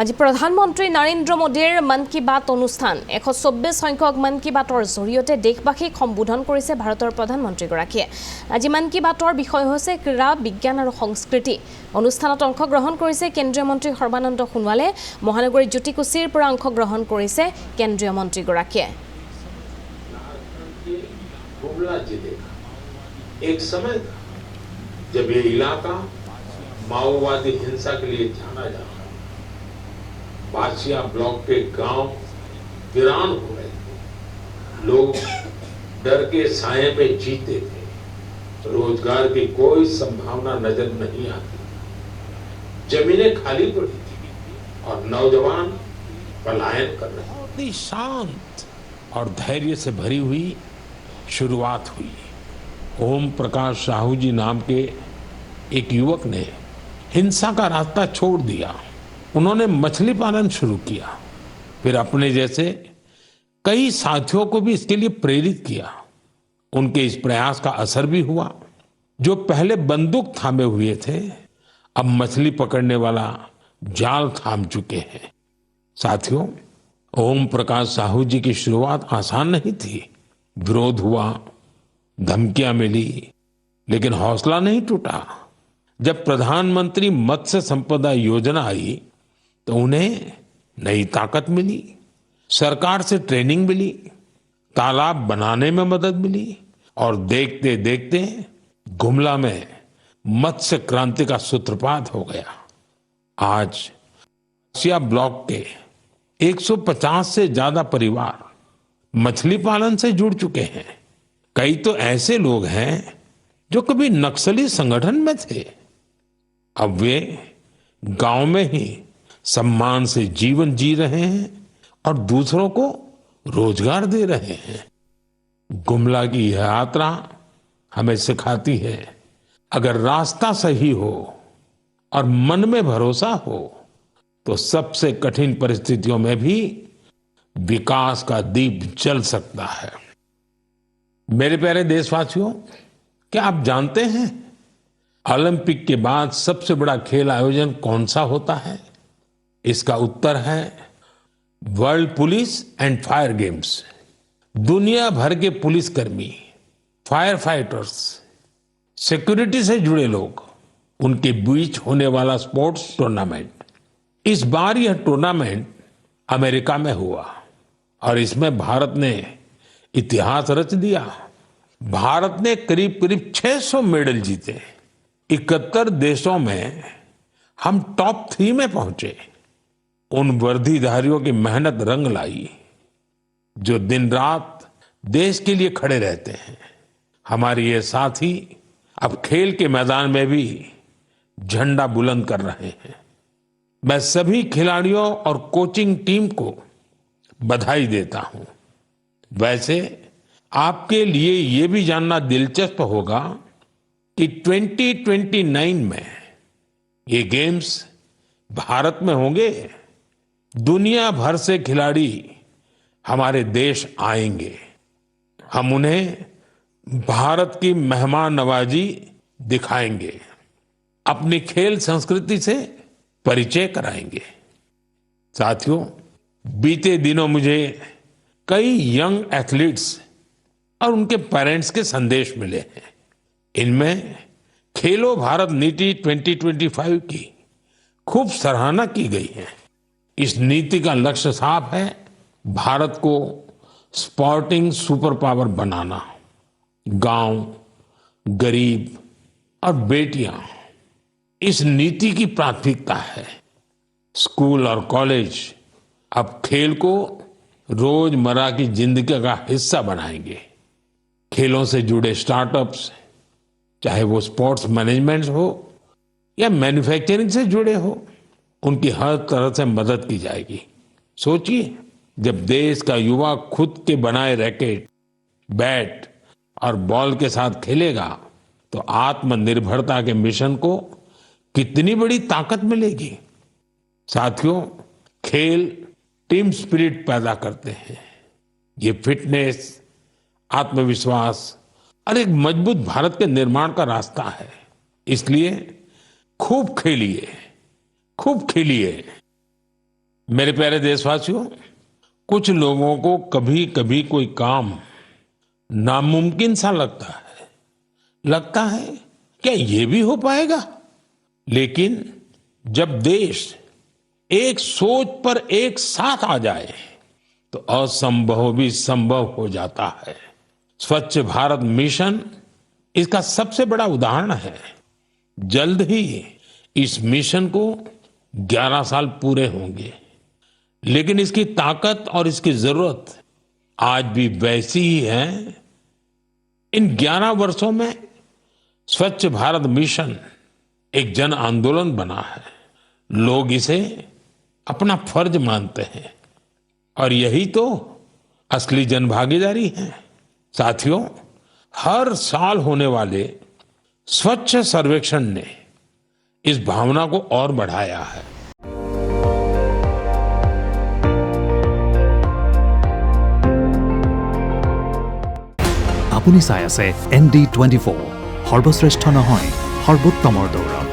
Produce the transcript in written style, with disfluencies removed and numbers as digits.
আজি প্ৰধানমন্ত্ৰী নৰেন্দ্ৰ মোদীৰ মন কি বাত অনুষ্ঠান 124 সংখ্যক মন কি বাতৰ জৰিয়তে দেশবাসীক সম্বোধন কৰিছে ভাৰতৰ প্ৰধানমন্ত্ৰীগৰাকীয়ে। আজি মন কি বাতৰ বিষয় হৈছে ক্ৰীড়া বিজ্ঞান আৰু সংস্কৃতি। অনুষ্ঠানত অংশগ্ৰহণ কৰিছে কেন্দ্ৰীয় মন্ত্ৰী সৰ্বানন্দ সোণোৱালে। মহানগৰী জ্যোতিকুছিৰ পৰা অংশগ্ৰহণ কৰিছে কেন্দ্ৰীয় মন্ত্ৰীগৰাকীয়ে। एक समय था जब ये इलाका माओवादी हिंसा के लिए जाना जाता, बासिया ब्लॉक के गांव वीरान हो गए थे, लोग डर के साये में जीते थे, रोजगार की कोई संभावना नजर नहीं आती, जमीनें खाली पड़ी थी और नौजवान पलायन कर रहे थे। इतनी शांत और धैर्य से भरी हुई शुरुआत हुई। ओम प्रकाश साहू जी नाम के एक युवक ने हिंसा का रास्ता छोड़ दिया। उन्होंने मछली पालन शुरू किया, फिर अपने जैसे कई साथियों को भी इसके लिए प्रेरित किया। उनके इस प्रयास का असर भी हुआ। जो पहले बंदूक थामे हुए थे, अब मछली पकड़ने वाला जाल थाम चुके हैं। साथियों, ओम प्रकाश साहू जी की शुरुआत आसान नहीं थी। विरोध हुआ, धमकियां मिली, लेकिन हौसला नहीं टूटा। जब प्रधानमंत्री मत्स्य संपदा योजना आई तो उन्हें नई ताकत मिली, सरकार से ट्रेनिंग मिली, तालाब बनाने में मदद मिली और देखते देखते गुमला में मत्स्य क्रांति का सूत्रपात हो गया। आज बासिया ब्लॉक के 150 से ज्यादा परिवार मछली पालन से जुड़ चुके हैं। कई तो ऐसे लोग हैं जो कभी नक्सली संगठन में थे, अब वे गांव में ही सम्मान से जीवन जी रहे हैं और दूसरों को रोजगार दे रहे हैं। गुमला की यह यात्रा हमें सिखाती है, अगर रास्ता सही हो और मन में भरोसा हो तो सबसे कठिन परिस्थितियों में भी विकास का दीप जल सकता है। मेरे प्यारे देशवासियों, क्या आप जानते हैं ओलंपिक के बाद सबसे बड़ा खेल आयोजन कौन सा होता है? इसका उत्तर है world police and fire games. दुनिया भर के पुलिसकर्मी, फायर फाइटर्स, सिक्योरिटी से जुड़े लोग, उनके बीच होने वाला स्पोर्ट्स टूर्नामेंट। इस बार यह टूर्नामेंट अमेरिका में हुआ और इसमें भारत ने इतिहास रच दिया। भारत ने करीब करीब 600 मेडल जीते। 71 देशों में हम टॉप 3 में पहुंचे। उन वर्दीधारियों की मेहनत रंग लाई जो दिन रात देश के लिए खड़े रहते हैं। हमारे ये साथी अब खेल के मैदान में भी झंडा बुलंद कर रहे हैं। मैं सभी खिलाड़ियों और कोचिंग टीम को बधाई देता हूं। वैसे आपके लिए ये भी जानना दिलचस्प होगा कि 2029 में ये गेम्स भारत में होंगे। दुनिया भर से खिलाड़ी हमारे देश आएंगे। हम उन्हें भारत की मेहमान नवाजी दिखाएंगे, अपनी खेल संस्कृति से परिचय कराएंगे। साथियों, बीते दिनों मुझे कई यंग एथलीट्स और उनके पेरेंट्स के संदेश मिले हैं। इनमें खेलो भारत नीति 2025 की खूब सराहना की गई है। इस नीति का लक्ष्य साफ है, भारत को स्पोर्टिंग सुपर पावर बनाना। गांव, गरीब और बेटियां इस नीति की प्राथमिकता है। स्कूल और कॉलेज अब खेल को रोजमर्रा की जिंदगी का हिस्सा बनाएंगे। खेलों से जुड़े स्टार्टअप्स, चाहे वो स्पोर्ट्स मैनेजमेंट हो या मैन्युफैक्चरिंग से जुड़े हो, उनकी हर तरह से मदद की जाएगी। सोचिए, जब देश का युवा खुद के बनाए रैकेट, बैट और बॉल के साथ खेलेगा तो आत्मनिर्भरता के मिशन को कितनी बड़ी ताकत मिलेगी। साथियों, खेल टीम स्पिरिट पैदा करते हैं। ये फिटनेस, आत्मविश्वास और एक मजबूत भारत के निर्माण का रास्ता है। इसलिए खूब खेलिए, खूब खेलिए। मेरे प्यारे देशवासियों, कुछ लोगों को कभी कभी कोई काम नामुमकिन सा लगता है क्या ये भी हो पाएगा? लेकिन जब देश एक सोच पर एक साथ आ जाए तो असंभव भी संभव हो जाता है। स्वच्छ भारत मिशन इसका सबसे बड़ा उदाहरण है। जल्द ही इस मिशन को 11 साल पूरे होंगे, लेकिन इसकी ताकत और इसकी जरूरत आज भी वैसी ही है। इन 11 वर्षों में स्वच्छ भारत मिशन एक जन आंदोलन बना है। लोग इसे अपना फर्ज मानते हैं और यही तो असली जन भागीदारी है। साथियों, हर साल होने वाले स्वच्छ सर्वेक्षण ने इस भावना को और बढ़ाया है। আপুনি চাই আছে ND24 সৰ্বশ্ৰেষ্ঠ নহয় সৰ্বোত্তমৰ দৌৰ।